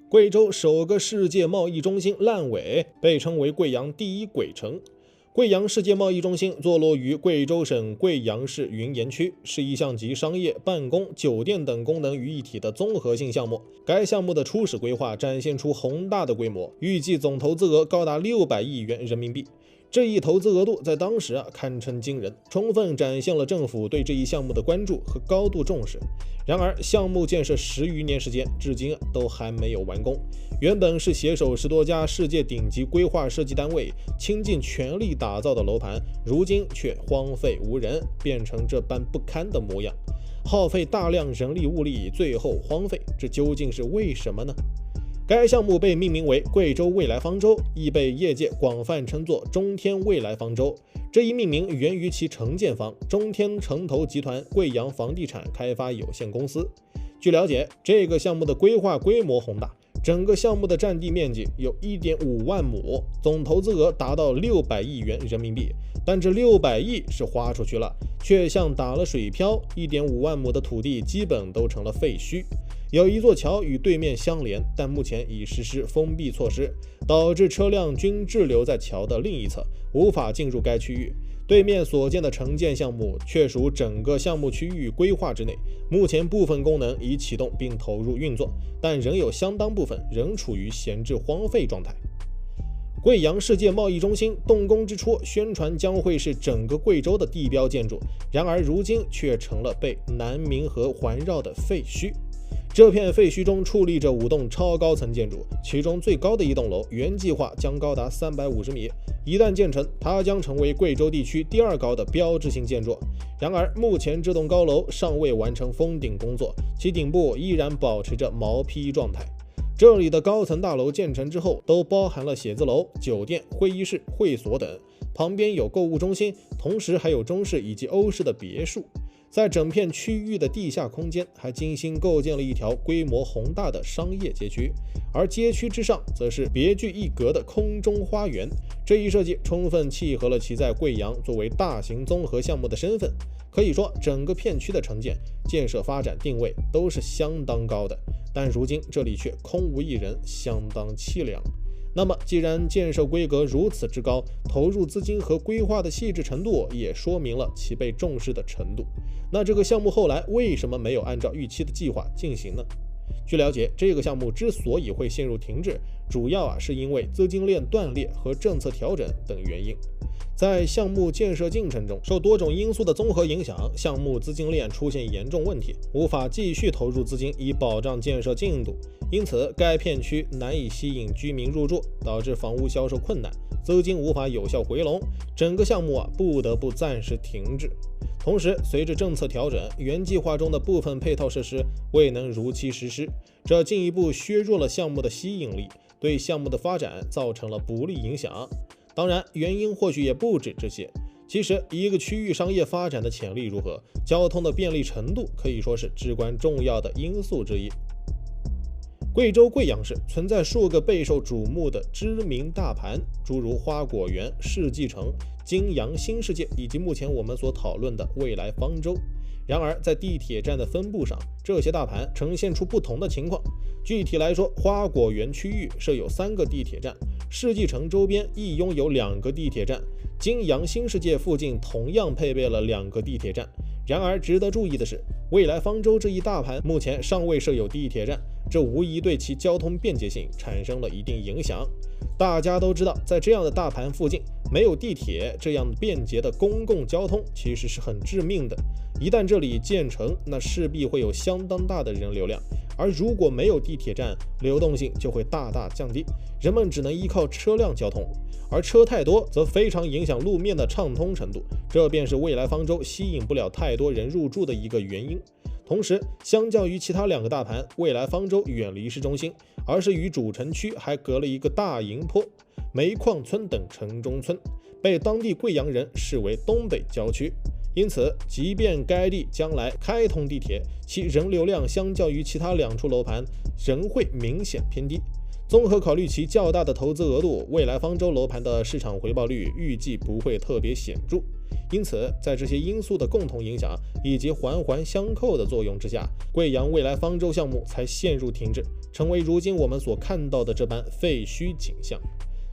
贵州首个世界贸易中心烂尾，被称为贵阳第一鬼城。贵阳世界贸易中心坐落于贵州省贵阳市云岩区，是一项集商业、办公、酒店等功能于一体的综合性项目。该项目的初始规划展现出宏大的规模，预计总投资额高达600亿元人民币。这一投资额度在当时堪称惊人，充分展现了政府对这一项目的关注和高度重视。然而，项目建设10余年时间，至今都还没有完工。原本是携手10多家世界顶级规划设计单位倾尽全力打造的楼盘，如今却荒废无人，变成这般不堪的模样，耗费大量人力物力，最后荒废，这究竟是为什么呢？该项目被命名为贵州未来方舟，亦被业界广泛称作中天未来方舟。这一命名源于其承建方中天城投集团贵阳房地产开发有限公司。据了解，这个项目的规划规模宏大，整个项目的占地面积有 1.5万亩，总投资额达到600亿元人民币。但这600亿是花出去了，却像打了水漂，1.5万亩的土地基本都成了废墟。有一座桥与对面相连，但目前已实施封闭措施，导致车辆均滞留在桥的另一侧，无法进入该区域。对面所见的承建项目却属整个项目区域规划之内，目前部分功能已启动并投入运作，但仍有相当部分仍处于闲置荒废状态。贵阳世界贸易中心动工之初，宣传将会是整个贵州的地标建筑，然而如今却成了被南明河环绕的废墟。这片废墟中矗立着5栋超高层建筑，其中最高的一栋楼原计划将高达350米，一旦建成，它将成为贵州地区第2高的标志性建筑。然而，目前这栋高楼尚未完成封顶工作，其顶部依然保持着毛坯状态。这里的高层大楼建成之后，都包含了写字楼、酒店、会议室、会所等，旁边有购物中心，同时还有中式以及欧式的别墅。在整片区域的地下空间还精心构建了一条规模宏大的商业街区，而街区之上则是别具一格的空中花园。这一设计充分契合了其在贵阳作为大型综合项目的身份，可以说整个片区的承建、建设发展定位都是相当高的，但如今这里却空无一人，相当凄凉。那么既然建设规格如此之高，投入资金和规划的细致程度也说明了其被重视的程度，那这个项目后来为什么没有按照预期的计划进行呢？据了解，这个项目之所以会陷入停滞，主要是因为资金链断裂和政策调整等原因。在项目建设进程中，受多种因素的综合影响，项目资金链出现严重问题，无法继续投入资金以保障建设进度，因此该片区难以吸引居民入住，导致房屋销售困难，资金无法有效回笼，整个项目不得不暂时停滞。同时，随着政策调整，原计划中的部分配套设施未能如期实施，这进一步削弱了项目的吸引力，对项目的发展造成了不利影响。当然，原因或许也不止这些。其实，一个区域商业发展的潜力如何，交通的便利程度可以说是至关重要的因素之一。贵州贵阳市存在数个备受瞩目的知名大盘，诸如花果园、世纪城、金阳新世界以及目前我们所讨论的未来方舟。然而，在地铁站的分布上，这些大盘呈现出不同的情况。具体来说，花果园区域设有3个地铁站，世纪城周边亦拥有2个地铁站，金阳新世界附近同样配备了2个地铁站。然而，值得注意的是，未来方舟这一大盘目前尚未设有地铁站，这无疑对其交通便捷性产生了一定影响。大家都知道，在这样的大盘附近，没有地铁这样便捷的公共交通其实是很致命的。一旦这里建成，那势必会有相当大的人流量，而如果没有地铁站，流动性就会大大降低，人们只能依靠车辆交通，而车太多则非常影响路面的畅通程度，这便是未来方舟吸引不了太多人入住的一个原因。同时，相较于其他2个大盘，未来方舟远离市中心，而是与主城区还隔了一个大营坡、煤矿村等城中村，被当地贵阳人视为东北郊区。因此，即便该地将来开通地铁，其人流量相较于其他2处楼盘仍会明显偏低。综合考虑其较大的投资额度，未来方舟楼盘的市场回报率预计不会特别显著。因此，在这些因素的共同影响以及环环相扣的作用之下，贵阳未来方舟项目才陷入停滞，成为如今我们所看到的这般废墟景象。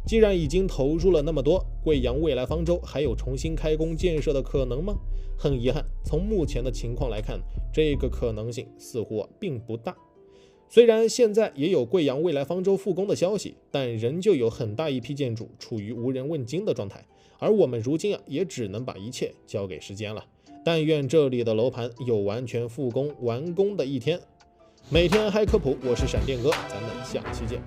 既然已经投入了那么多，贵阳未来方舟还有重新开工建设的可能吗？很遗憾，从目前的情况来看，这个可能性似乎并不大。虽然现在也有贵阳未来方舟复工的消息，但仍旧有很大一批建筑处于无人问津的状态，而我们如今也只能把一切交给时间了。但愿这里的楼盘有完全复工完工的一天。每天嗨科普，我是闪电哥，咱们下期见。